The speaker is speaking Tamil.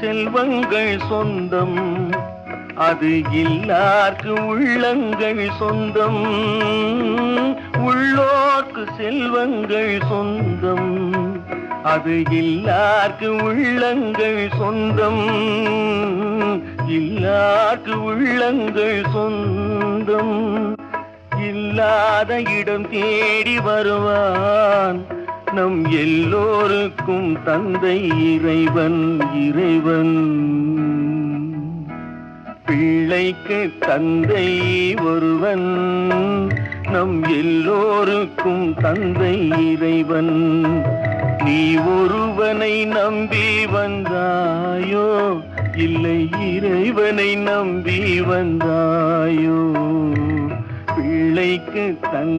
செல்வங்கள் சொந்தம், அது இல்லார்க்கு உள்ளங்கள் சொந்தம். உள்ளோர்க்கு செல்வங்கள் சொந்தம், அது இல்லார்க்கு உள்ளங்கள் சொந்தம். இல்லார்க்கு உள்ளங்கள் சொந்தம். இல்லாத இடம் தேடி வருவான் நம் எல்லோருக்கும் தந்தை இறைவன். இறைவன் பிள்ளைக்கு தந்தை ஒருவன், நம் எல்லோருக்கும் தந்தை இறைவன். நீ ஒருவனை நம்பி வந்தாயோ, இல்லை இறைவனை நம்பி வந்தாயோ? பிள்ளைக்கு தந்தை